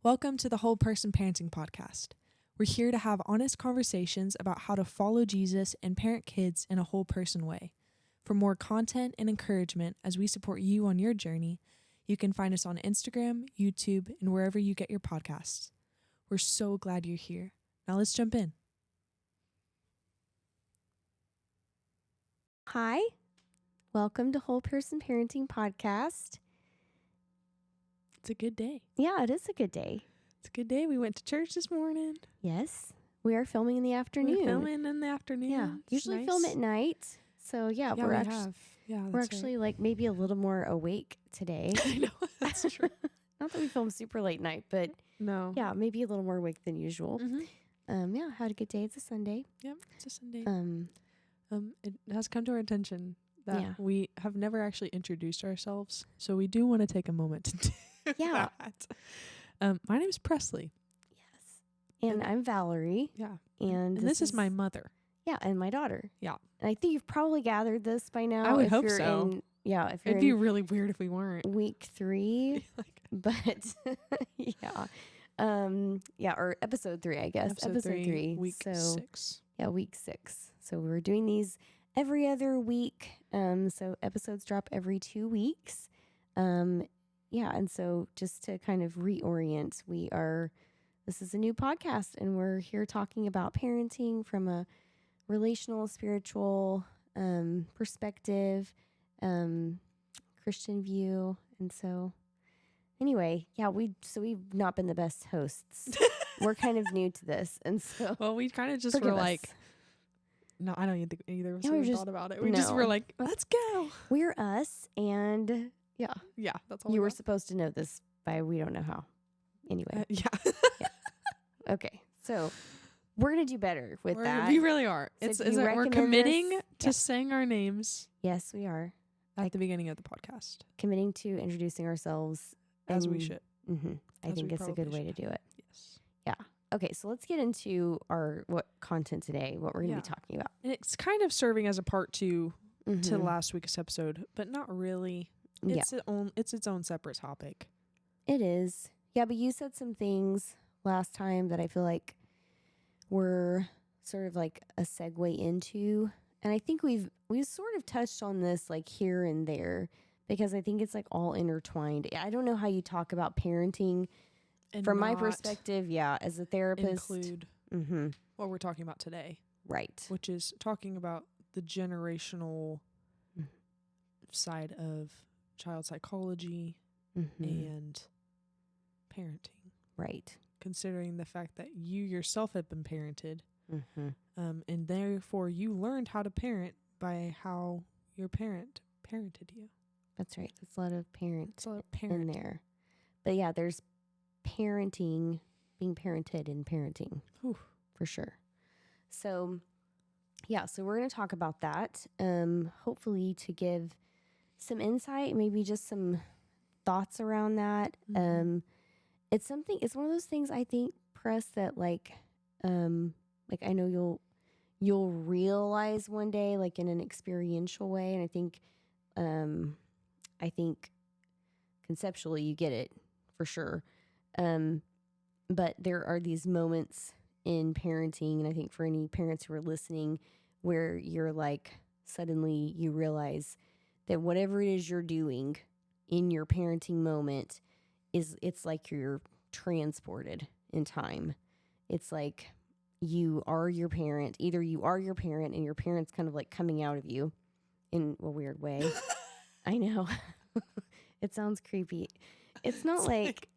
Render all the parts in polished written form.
Welcome to the Whole Person Parenting Podcast. We're here to have honest conversations about how to follow Jesus and parent kids in a whole person way. For more content and encouragement as we support you on your journey, you can find us on Instagram, YouTube, and wherever you get your podcasts. We're so glad you're here. Now let's jump in. Hi, welcome to Whole Person Parenting Podcast. It's a good day. Yeah, it is a good day. It's a good day. We went to church this morning. Yes, we are filming in the afternoon. We're filming in the afternoon. Yeah, usually film at night. So we're actually like maybe a little more awake today. I know, that's true. Not that we film super late night, but no. Yeah, maybe a little more awake than usual. Mm-hmm. Had a good day. It's a Sunday. Yep, it's a Sunday. It has come to our attention that we have never actually introduced ourselves, so we do want to take a moment to do that. My name is Presley. Yes. And I'm Valerie. Yeah. And this is my mother. Yeah, and my daughter. Yeah. And I think you've probably gathered this by now. I would hope so. If you're It'd be really weird if we weren't. Week 3. But or episode 3, I guess. Episode 3. Week 6. Yeah, week 6. So we're doing these every other week. So episodes drop every 2 weeks. And so just to kind of reorient, this is a new podcast, and we're here talking about parenting from a relational, spiritual perspective, Christian view. And so anyway, we've not been the best hosts. We're kind of new to this. And so we kind of just were like, no, I don't think either of us even thought about it. We just were like, let's go. We're us, and yeah, that's all. You were supposed to know this by we don't know how. Anyway, yeah. Okay, so we're gonna do better with that. We really are. So We're committing to saying our names. Yes, we are at the beginning of the podcast. Committing to introducing ourselves as we should. Mm-hmm. I think it's a good way to do it. Yes. Yeah. Okay, so let's get into our content today. What we're gonna be talking about. And it's kind of serving as a part 2 to last week's episode, but not really. It's its own separate topic. It is. Yeah, but you said some things last time that I feel like were sort of like a segue into, and I think we've sort of touched on this like here and there because I think it's like all intertwined. I don't know how you talk about parenting and from my perspective, as a therapist. Include what we're talking about today. Right. Which is talking about the generational side of child psychology and parenting. Right. Considering the fact that you yourself have been parented, and therefore you learned how to parent by how your parent parented you. That's right. There's a lot of parent in there. But yeah, there's parenting, being parented and parenting. Oof. For sure. So we're going to talk about that, hopefully to give some insight, maybe just some thoughts around that. It's one of those things I think, Press, that like I know you'll realize one day, like in an experiential way. And I think conceptually you get it for sure. But there are these moments in parenting, and I think for any parents who are listening, where you're like, suddenly you realize that whatever it is you're doing in your parenting moment it's like you're transported in time. It's like you are your parent. Either you are your parent and your parent's kind of like coming out of you in a weird way. I know. It sounds creepy. It's not like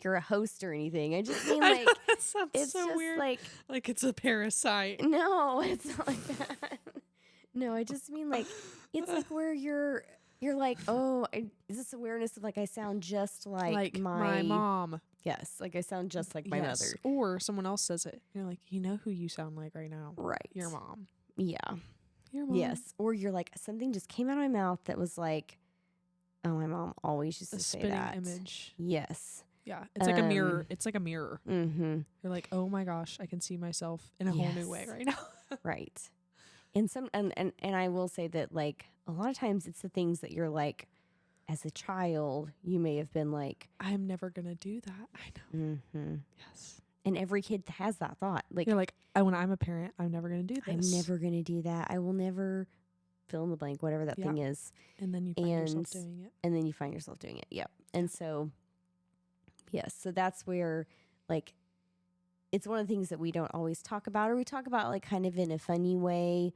you're a host or anything. I just mean like that sounds it's so just weird. Like it's a parasite. No, it's not like that. No, I just mean like it's like where you're like, is this awareness of like I sound just like my mom. Yes, like I sound just like my mother. Or someone else says it. You're like, you know who you sound like right now? Right. Your mom. Yeah. Your mom. Yes. Or you're like, something just came out of my mouth that was like, oh, my mom always used to say that. A spitting image. Yes. Yeah. It's like a mirror. It's like a mirror. Mm-hmm. You're like, oh my gosh, I can see myself in a whole new way right now. Right. And I will say that like a lot of times it's the things that you're like, as a child, you may have been like, I'm never going to do that. I know. Yes. And every kid has that thought. Like, You're like, when I'm a parent, I'm never going to do this. I'm never going to do that. I will never fill in the blank, whatever that thing is. And then you find yourself doing it. And then you find yourself doing it. Yep. And so, yes. So that's where, like, it's one of the things that we don't always talk about, or we talk about like kind of in a funny way.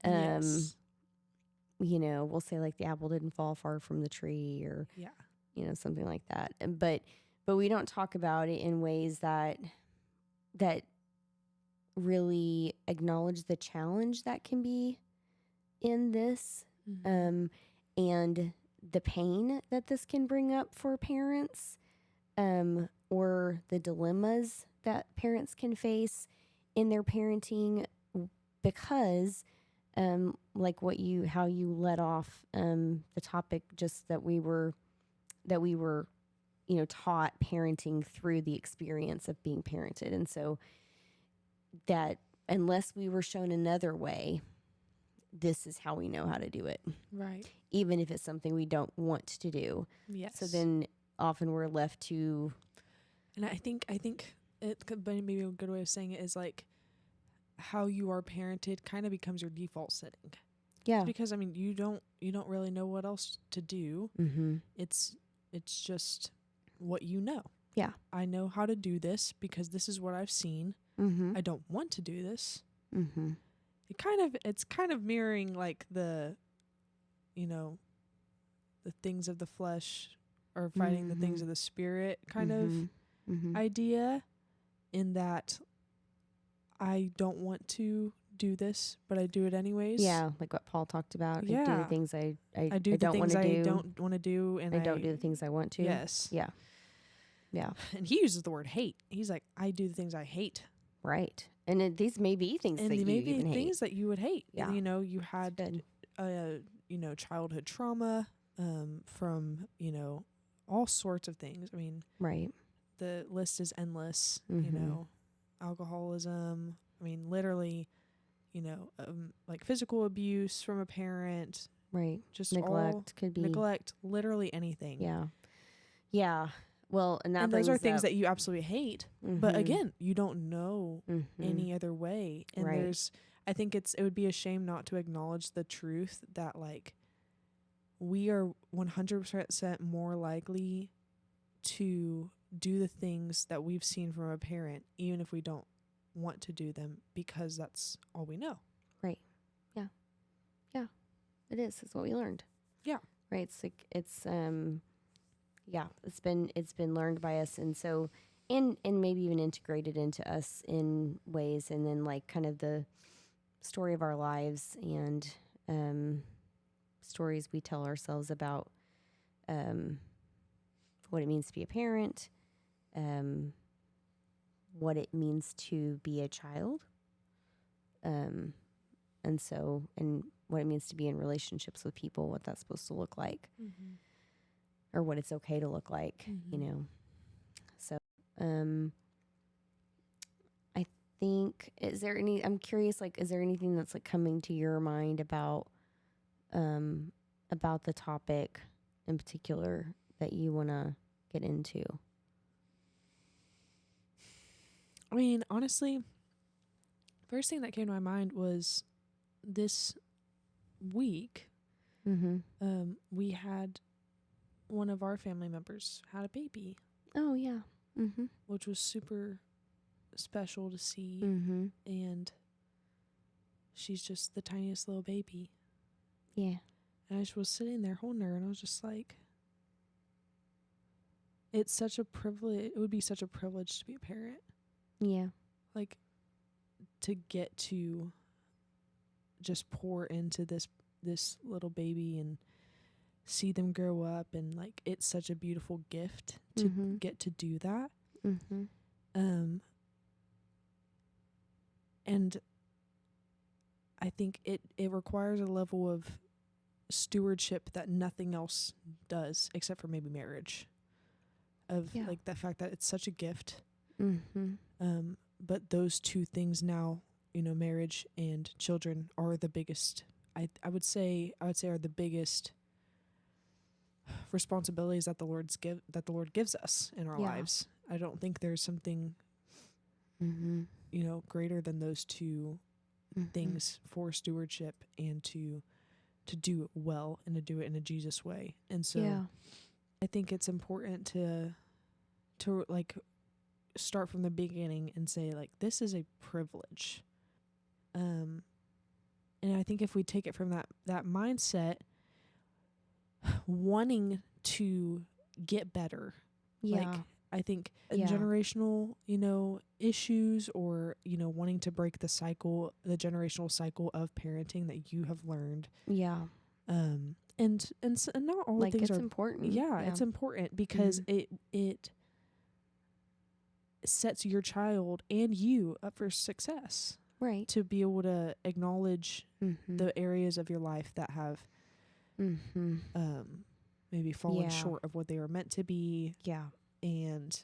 Yes. You know, we'll say like the apple didn't fall far from the tree, or, you know, something like that. But we don't talk about it in ways that really acknowledge the challenge that can be in this, and the pain that this can bring up for parents, or the dilemmas that parents can face in their parenting, because like how you led off the topic, just that we were you know, taught parenting through the experience of being parented. And so that unless we were shown another way, this is how we know how to do it. Right. Even if it's something we don't want to do. Yes. So then often we're left to. And I think it could be maybe a good way of saying it is like how you are parented kind of becomes your default setting. Yeah. Because I mean, you don't really know what else to do. Mm-hmm. It's just what you know. Yeah. I know how to do this because this is what I've seen. Mm-hmm. I don't want to do this. Mm-hmm. It's kind of mirroring like the, you know, the things of the flesh or fighting the things of the spirit kind of idea, in that I don't want to do this, but I do it anyways. Yeah, like what Paul talked about. Yeah. I do the things I do the don't things want to do. I don't want to do, and I don't do the things I want to. Yes. Yeah. Yeah. And he uses the word hate. He's like, I do the things I hate. Right. And these may be things and that you may be even things hate. that you would hate. Yeah. And, you know, you had, you know, childhood trauma from, you know, all sorts of things. I mean, right. The list is endless. You know, alcoholism. I mean, literally, you know, like physical abuse from a parent. Right. Just neglect could be neglect. Literally anything. Yeah. Yeah. Well, and those are things that you absolutely hate. But again, you don't know any other way. And I think it would be a shame not to acknowledge the truth that like we are 100% more likely to do the things that we've seen from a parent, even if we don't want to do them, because that's all we know. Right. Yeah. Yeah. It is. It's what we learned. Yeah. Right. It's like yeah, it's been learned by us, and so and maybe even integrated into us in ways, and then like kind of the story of our lives and stories we tell ourselves about what it means to be a parent, what it means to be a child, and what it means to be in relationships with people, what that's supposed to look like. Or what it's okay to look like, you know. So, I think, I'm curious, like, is there anything that's like coming to your mind about the topic in particular that you want to get into? I mean, honestly, first thing that came to my mind was this week, we had one of our family members had a baby. Oh, yeah. Which was super special to see. And she's just the tiniest little baby. Yeah. And I just was sitting there holding her, and I was just like, it's such a privilege. It would be such a privilege to be a parent. Yeah. Like, to get to just pour into this little baby and see them grow up, and like it's such a beautiful gift to get to do that. And I think it requires a level of stewardship that nothing else does except for maybe marriage, of like the fact that it's such a gift. But those two things now, you know, marriage and children, are the biggest, I would say are the biggest responsibilities that the Lord gives us in our Yeah. lives. I don't think there's something, Mm-hmm. greater than those two things for stewardship, and to do it well and to do it in a Jesus way. And so Yeah. I think it's important to like start from the beginning and say, like, this is a privilege. And I think if we take it from that mindset, wanting to get better, Yeah. like, I think Yeah. generational, issues, or, wanting to break the generational cycle of parenting that you have learned. Yeah. And not all Like, things it's are, important. yeah, it's important because it sets your child and you up for success, Right. to be able to acknowledge the areas of your life that have maybe fallen short of what they were meant to be. Yeah. And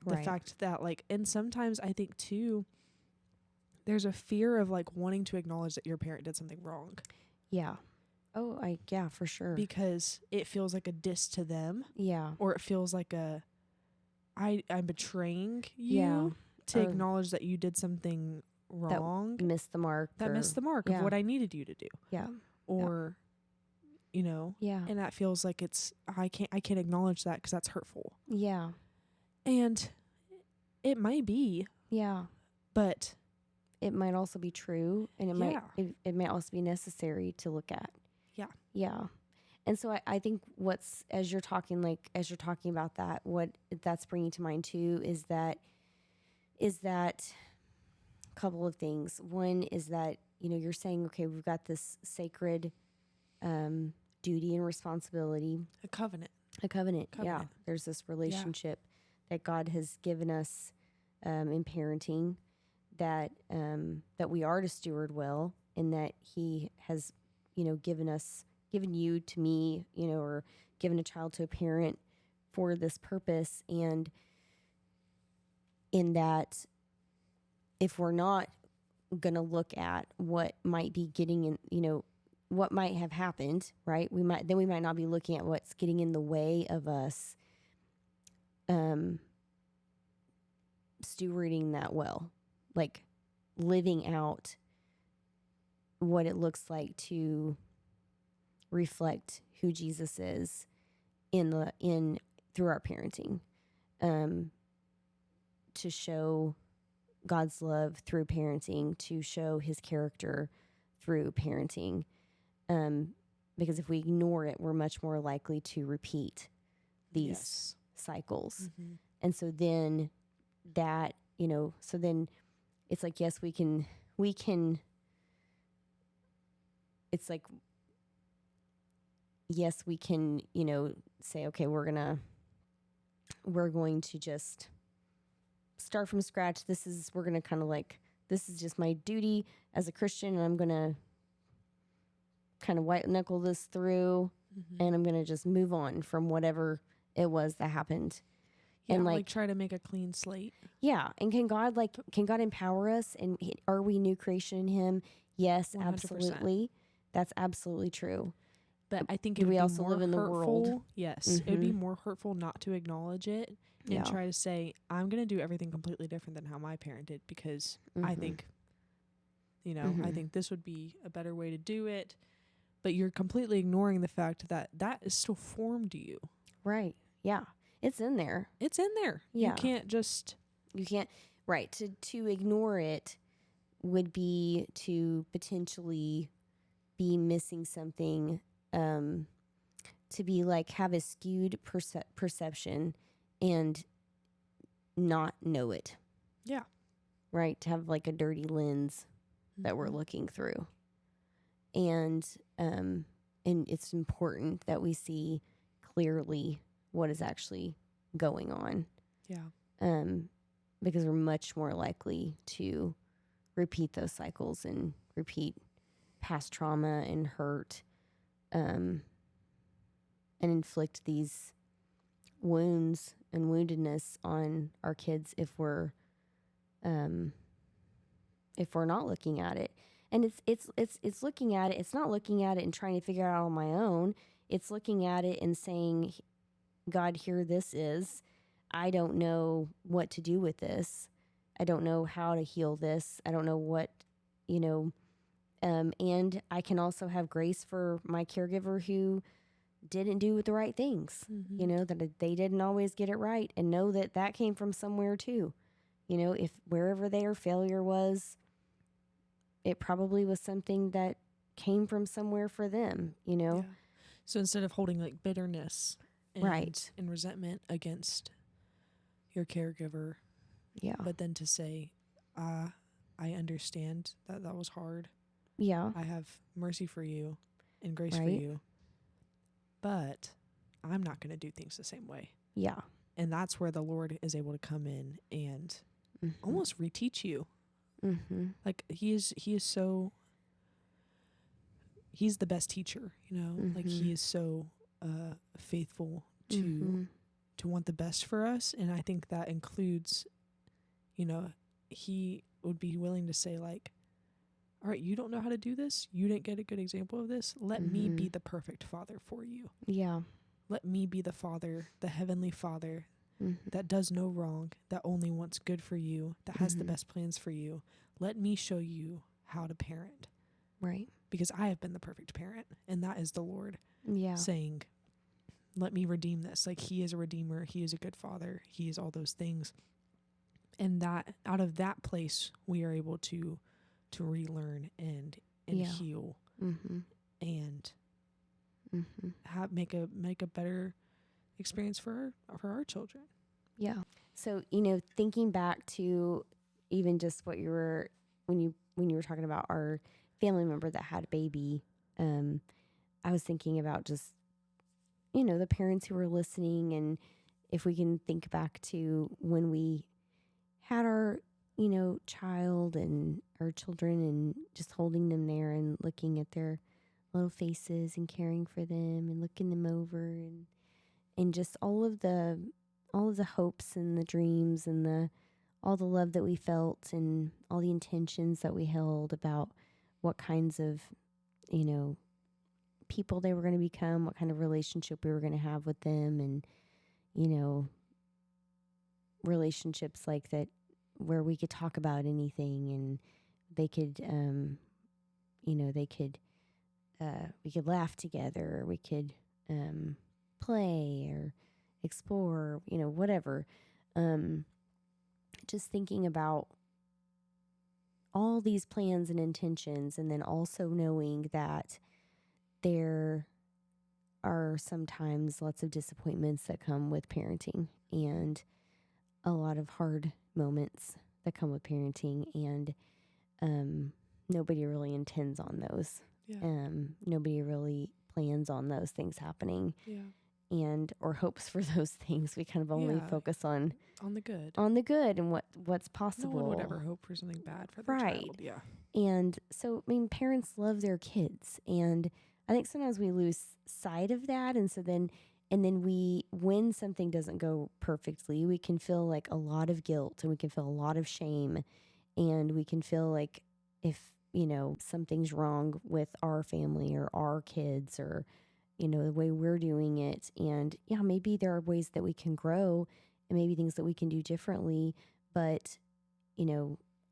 the fact that, like, and sometimes I think too, there's a fear of, like, wanting to acknowledge that your parent did something wrong. Yeah. Oh, for sure. Because it feels like a diss to them. Yeah. Or it feels like I'm betraying you to acknowledge that you did something wrong. That missed the mark. Of what I needed you to do. Yeah. Or, Yeah. and that feels like I can't acknowledge that because that's hurtful. Yeah. And it might be. Yeah. But it might also be true, and it might also be necessary to look at. Yeah. Yeah. And so I think as you're talking about that, what that's bringing to mind too is that a couple of things. One is that, you're saying, okay, we've got this sacred duty and responsibility. A covenant. Yeah. There's this relationship that God has given us in parenting that we are to steward well, and that He has, given you to me, or given a child to a parent for this purpose. And in that, if we're not going to look at what might be getting in, what might have happened, right? We might not be looking at what's getting in the way of us stewarding that well, like living out what it looks like to reflect who Jesus is through our parenting, to show God's love through parenting, to show His character through parenting. Because if we ignore it, we're much more likely to repeat these cycles. Mm-hmm. And so then that, so then it's like, yes, we can, it's like, yes, we can, say, okay, we're going to just start from scratch. We're going to kind of like, this is just my duty as a Christian, and I'm going to kind of white knuckle this through, and I'm going to just move on from whatever it was that happened. Yeah, and like try to make a clean slate. Yeah. And can God empower us? And are we new creation in Him? Yes, 100%. absolutely. That's absolutely true. But I think Do we also more live in the hurtful, world? Yes. It would be more hurtful not to acknowledge it and try to say, I'm going to do everything completely different than how my parent did, because I think, I think this would be a better way to do it. But you're completely ignoring the fact that is still formed you. Right. Yeah. It's in there. It's in there. Yeah. You can't, right. To ignore it would be to potentially be missing something, to be like, have a skewed perception and not know it. Yeah. Right. To have like a dirty lens that we're looking through. And it's important that we see clearly what is actually going on. Yeah. Because we're much more likely to repeat those cycles and repeat past trauma and hurt, and inflict these wounds and woundedness on our kids if we're not looking at it. And it's looking at it. It's not looking at it and trying to figure it out on my own. it's looking at it and saying, God, here this is. I don't know what to do with this. I don't know how to heal this. I don't know what, and I can also have grace for my caregiver who didn't do the right things, that they didn't always get it right, and know that that came from somewhere too. If wherever their failure was, it probably was something that came from somewhere for them, Yeah. So instead of holding like bitterness Right. and resentment against your caregiver, Yeah. but then to say, I understand that that was hard. Yeah. I have mercy for you and grace for Right. you, but I'm not going to do things the same way. Yeah. And that's where the Lord is able to come in and almost reteach you. Like he's the best teacher, like he is so faithful to want the best for us. And I think that includes, he would be willing to say like, all right, you don't know how to do this. You didn't get a good example of this. Let me be the perfect father for you. Yeah. Let me be the father, the heavenly father that does no wrong, that only wants good for you, that has the best plans for you. Let me show you how to parent. Right. Because I have been the perfect parent, and that is the Lord saying, let me redeem this. Like he is a redeemer. He is a good father. He is all those things. And that out of that place, we are able to relearn and heal and make a better experience for our children. Yeah. So, thinking back to even just what you were, when you were talking about our family member that had a baby, I was thinking about just, the parents who were listening, and if we can think back to when we had our, child and our children, and just holding them there and looking at their little faces and caring for them and looking them over, and just all of the hopes and the dreams and all the love that we felt and all the intentions that we held about what kinds of, people they were going to become, what kind of relationship we were going to have with them, and, relationships like that where we could talk about anything, and they could, we could laugh together, or we could play or explore, whatever. Just thinking about all these plans and intentions, and then also knowing that there are sometimes lots of disappointments that come with parenting, and a lot of hard moments that come with parenting, and nobody really intends on those. Yeah. Nobody really plans on those things happening. Yeah. And or hopes for those things. We kind of only focus on the good. On the good and what's possible. No one would ever hope for something bad for their child. Yeah. And so, parents love their kids, and I think sometimes we lose sight of that, and so then when something doesn't go perfectly, we can feel like a lot of guilt, and we can feel a lot of shame, and we can feel like if, something's wrong with our family or our kids, or, the way we're doing it. And maybe there are ways that we can grow, and maybe things that we can do differently, but,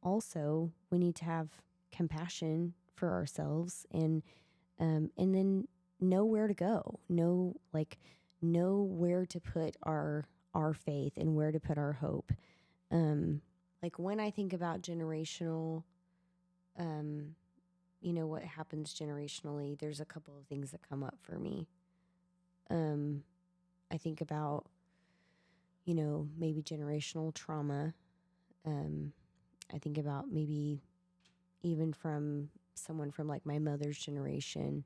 also we need to have compassion for ourselves, and then know where to go, know where to put our faith and where to put our hope. Like when I think about generational, what happens generationally, there's a couple of things that come up for me. I think about, maybe generational trauma. I think about maybe even from someone from like my mother's generation.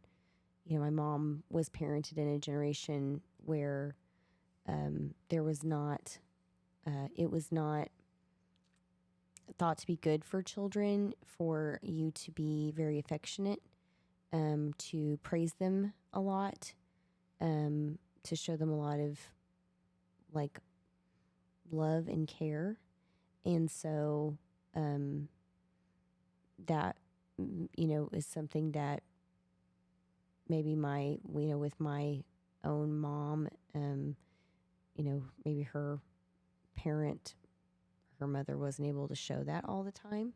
My mom was parented in a generation where there was not, it was not thought to be good for children for you to be very affectionate, to praise them a lot, to show them a lot of like love and care. And so that, is something that maybe with my own mom, maybe her parent, her mother wasn't able to show that all the time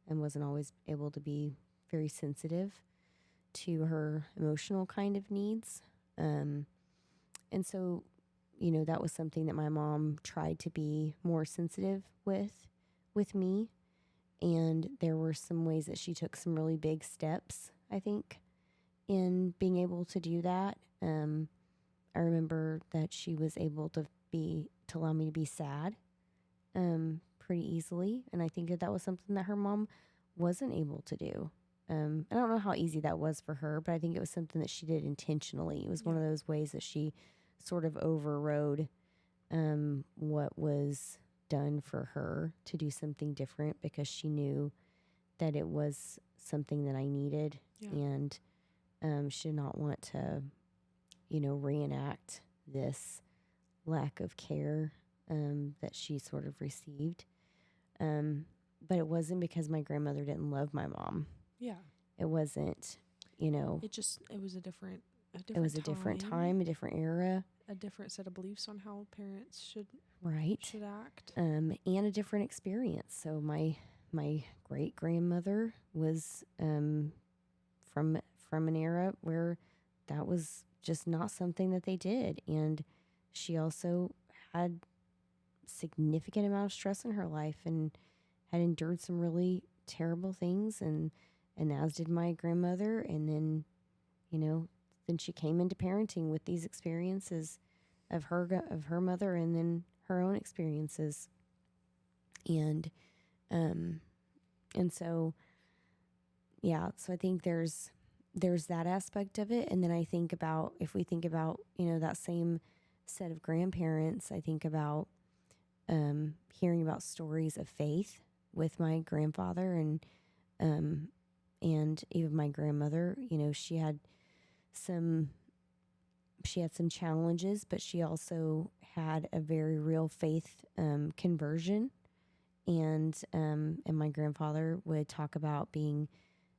and wasn't always able to be very sensitive to her emotional kind of needs. And so, that was something that my mom tried to be more sensitive with me. And there were some ways that she took some really big steps, I think, in being able to do that. I remember that she was able to allow me to be sad pretty easily. And I think that was something that her mom wasn't able to do. I don't know how easy that was for her, but I think it was something that she did intentionally. It was one of those ways that she sort of overrode what was done for her to do something different, because she knew that it was something that I needed. And she did not want to, reenact this lack of care that she sort of received. But it wasn't because my grandmother didn't love my mom. Yeah. It wasn't, it was a different different time, a different era, a different set of beliefs on how parents should act, and a different experience. So my great grandmother was from an era where that was just not something that they did, and she also had significant amount of stress in her life and had endured some really terrible things, and as did my grandmother. And then, then she came into parenting with these experiences of her mother, and then her own experiences. And so, yeah, so I think there's that aspect of it. And then I think about, if we think about, that same set of grandparents, I think about hearing about stories of faith with my grandfather and even my grandmother. She had some challenges, but she also had a very real faith conversion. And my grandfather would talk about being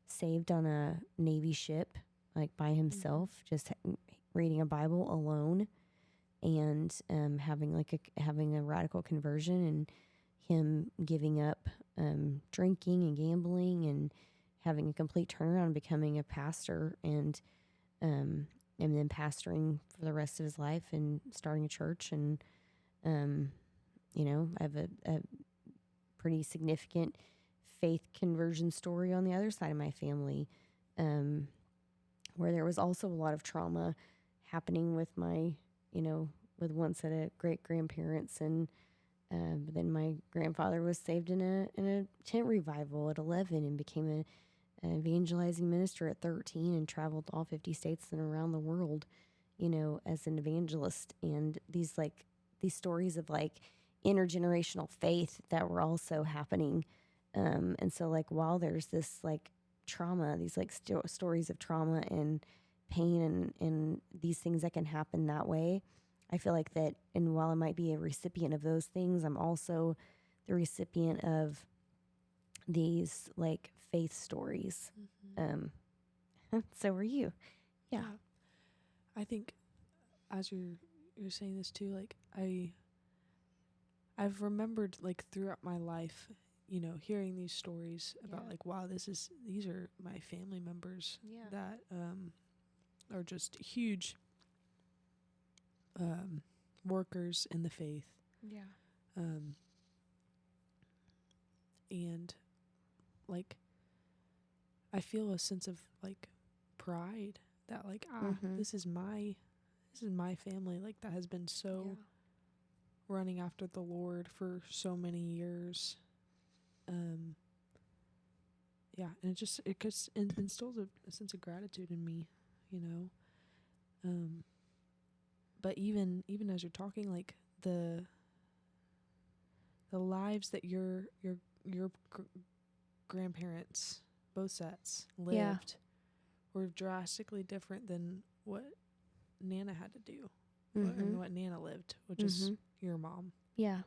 saved on a Navy ship, like by himself, just reading a Bible alone, and having a radical conversion, and him giving up drinking and gambling, and having a complete turnaround, and becoming a pastor, and then pastoring for the rest of his life and starting a church. And I have a pretty significant faith conversion story on the other side of my family, where there was also a lot of trauma happening with my, with one set of great grandparents. And but then my grandfather was saved in a tent revival at 11, and became an evangelizing minister at 13, and traveled all 50 states and around the world, as an evangelist. And these stories of intergenerational faith that were also happening. And so while there's this trauma, these stories of trauma and pain and these things that can happen that way, I feel like that, and while I might be a recipient of those things, I'm also the recipient of these faith stories. So are you. Yeah. I think as you're saying this too, I've remembered throughout my life, hearing these stories about wow, these are my family members that are just huge workers in the faith. And I feel a sense of pride that this is my family that has been so running after the Lord for so many years. And it instills a sense of gratitude in me, but even as you're talking, the lives that your grandparents, both sets, lived were drastically different than what Nana had to do, and what Nana lived, which is your mom. Yeah.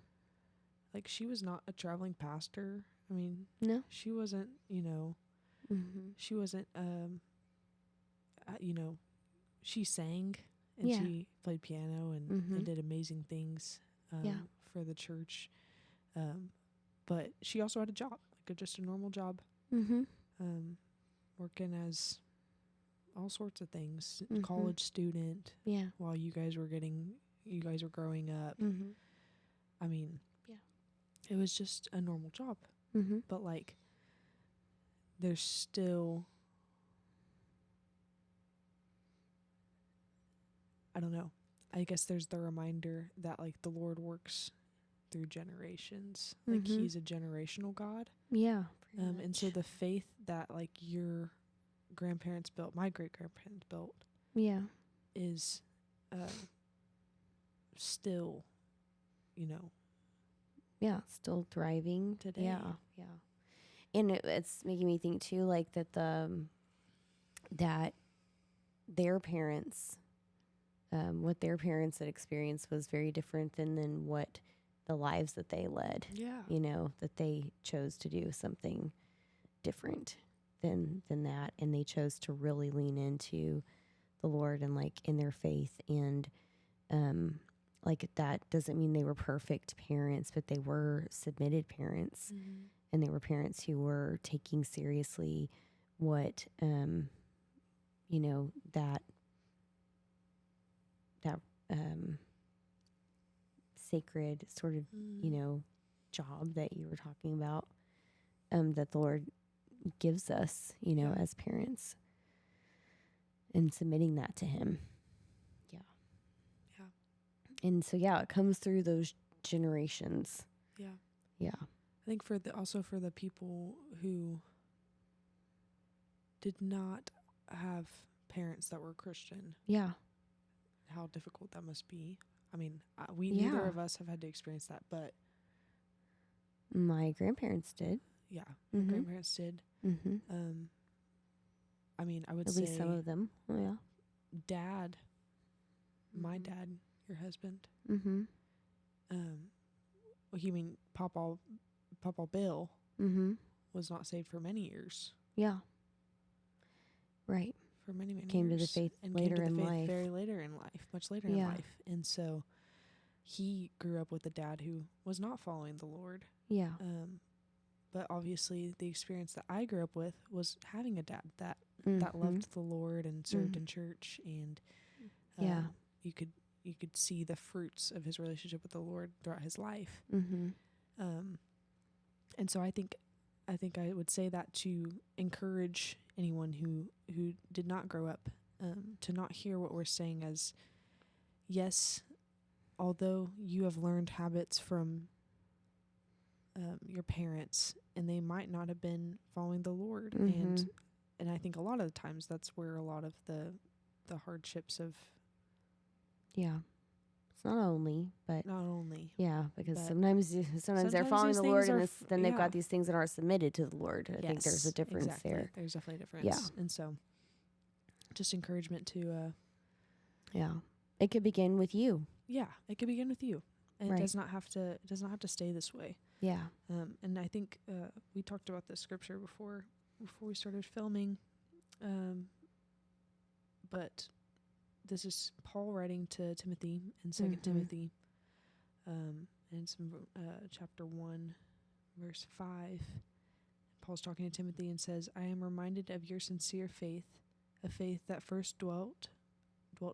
She was not a traveling pastor. I mean, no, she wasn't, she wasn't, she sang and Yeah. she played piano and did amazing things for the church. But she also had a job, like just a normal job, working as all sorts of things, college student. Yeah. While you guys were growing up. I mean, it was just a normal job. But like, there's still, I don't know. I guess there's the reminder that like the Lord works through generations. Like he's a generational God. Yeah. And so the faith that like your grandparents built, my great grandparents built, is still, still thriving today. Yeah. And it's making me think too, like that that their parents, what their parents had experienced was very different than what the lives that they led. Yeah. That they chose to do something different than that, and they chose to really lean into the Lord and like in their faith, and like that doesn't mean they were perfect parents, but they were submitted parents, and they were parents who were taking seriously what that sacred sort of job that you were talking about, that the Lord gives us, as parents, and submitting that to Him. And so, it comes through those generations. Yeah. I think for the people who did not have parents that were Christian. Yeah. How difficult that must be. I mean, neither of us have had to experience that, but my grandparents did. Yeah, my grandparents did. I mean, I would say at least some of them. Oh yeah. Dad, my dad, your husband. You mean Papa Bill was not saved for many years. Yeah. Right. For many years. Came to the faith later in life. Very later in life, much later in life. And so he grew up with a dad who was not following the Lord. Yeah. But obviously the experience that I grew up with was having a dad that loved the Lord and served in church, and you could see the fruits of his relationship with the Lord throughout his life. And so I think I would say that to encourage anyone who did not grow up, to not hear what we're saying as, yes, although you have learned habits from your parents, and they might not have been following the Lord, and I think a lot of the times that's where a lot of the hardships of it's not only because but sometimes they're following the Lord, and then they've got these things that aren't submitted to the Lord. I think there's a difference there. There's definitely a difference. And so just encouragement to it could begin with you. It could begin with you, and Right. it does not have to stay this way. And I think we talked about this scripture before we started filming, but this is Paul writing to Timothy in 2 Timothy, and it's in chapter 1, verse 5. Paul's talking to Timothy and says, "I am reminded of your sincere faith, a faith that first dwelt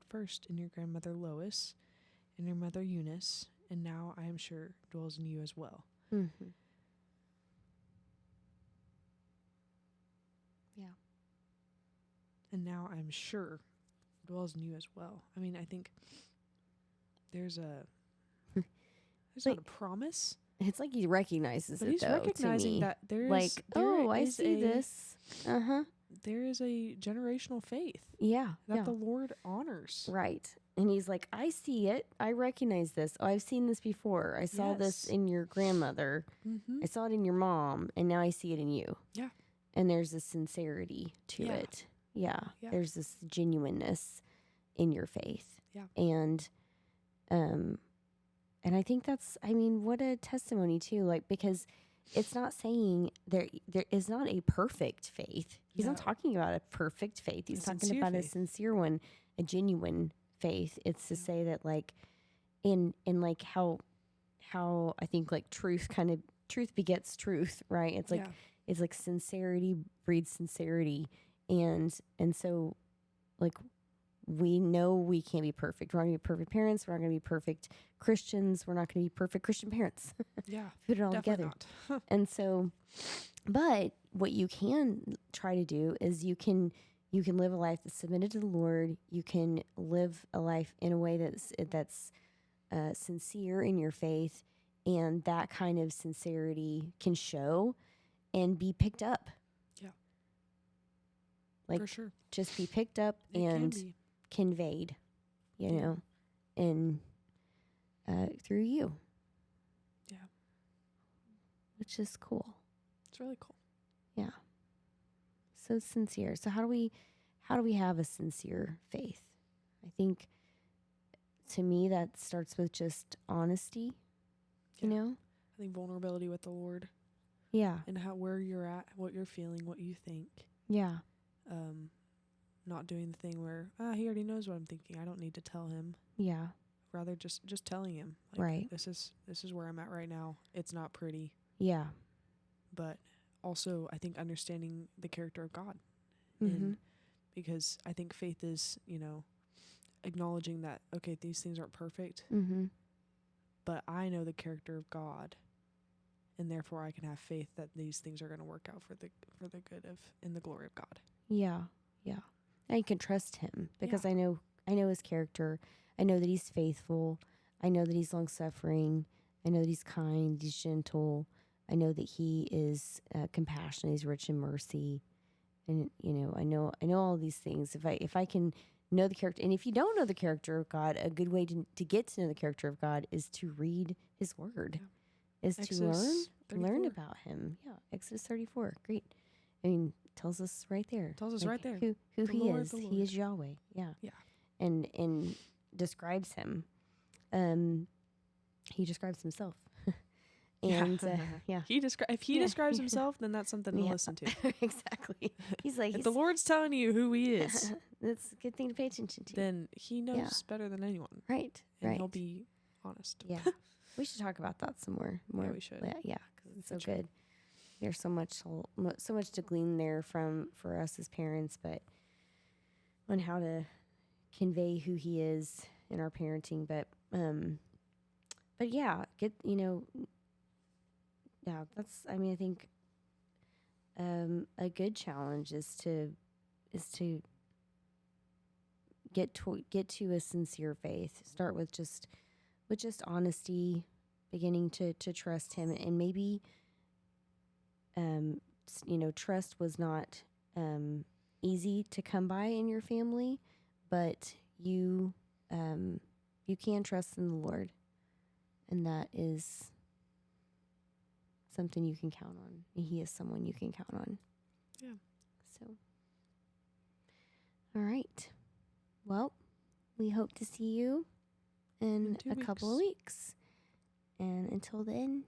first in your grandmother Lois and your mother Eunice, and now I am sure dwells in you as well." And now I'm sure dwells in you as well. I mean, I think there's not a promise. It's like he recognizes But it, he's though, recognizing to me. that there like, is I see this. There is a generational faith that the Lord honors. Right. And he's like, I see it. I recognize this. Oh, I've seen this before. I saw this in your grandmother. I saw it in your mom. And now I see it in you. Yeah. And there's a sincerity to it. Yeah. There's this genuineness in your faith. Yeah. And I think that's, what a testimony too. Like, because it's not saying there is not a perfect faith. He's not talking about a perfect faith. He's talking about a sincere one, a genuine faith. It's to Yeah. say that like in like how I think like truth begets truth, right? It's like Yeah. it's like sincerity breeds sincerity, and so like we know we can't be perfect. We're not gonna be perfect parents. We're not gonna be perfect Christians. We're not gonna be perfect Christian parents. Yeah. Put it all Definitely together. not. And so, but what you can try to do is you can live a life that's submitted to the Lord. You can live a life in a way that's sincere in your faith, and that kind of sincerity can show and be picked up. Yeah. Like For sure. just be picked up It can and be. conveyed, you Yeah. know, and through you. Yeah. Which is cool. It's really cool. Yeah. So sincere. So how do we have a sincere faith? I think to me that starts with just honesty, you Yeah. know? I think vulnerability with the Lord Yeah. and where you're at, what you're feeling, what you think. Yeah. Not doing the thing where he already knows what I'm thinking. I don't need to tell him. Yeah. Rather just telling him, like, Right. this is where I'm at right now. It's not pretty, Yeah. but also I think understanding the character of God. Mm-hmm. And because I think faith is, acknowledging that, okay, these things aren't perfect, Mm-hmm. but I know the character of God, and therefore I can have faith that these things are going to work out for the good of in the glory of God. Yeah. Yeah. And you can trust him because Yeah. I know his character. I know that he's faithful. I know that he's long suffering. I know that he's kind. He's gentle. I know that he is compassionate. He's rich in mercy. And I know all these things. If I can know the character, and if you don't know the character of God, a good way to get to know the character of God is to read his word, is Exodus to learn 34. about him. Yeah, Exodus 34. Great. I mean, tells us right there. Tells us right there. who The he Lord, is. the He Lord. is Yahweh. Yeah. Yeah. And describes him. He describes himself. And yeah. If he describes himself, then that's something to listen to. Exactly. He's like, If the Lord's telling you who he is, that's a good thing to pay attention to. then he knows better than anyone. Right. And right. he'll be honest. Yeah. We should talk about that some more. Yeah, we should. Yeah, because it's so We should. good. There's so much to glean there for us as parents, but on how to convey who he is in our parenting. But yeah, yeah, I think a good challenge is to get to a sincere faith. Start with just honesty, beginning to trust him, and maybe trust was not easy to come by in your family, but you can trust in the Lord, and that is something you can count on. He is someone you can count on. Yeah. So, all right. Well, we hope to see you in a couple of weeks. And until then,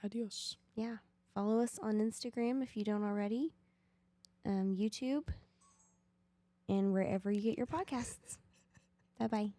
Adios. yeah. Follow us on Instagram if you don't already, YouTube, and wherever you get your podcasts. Bye-bye.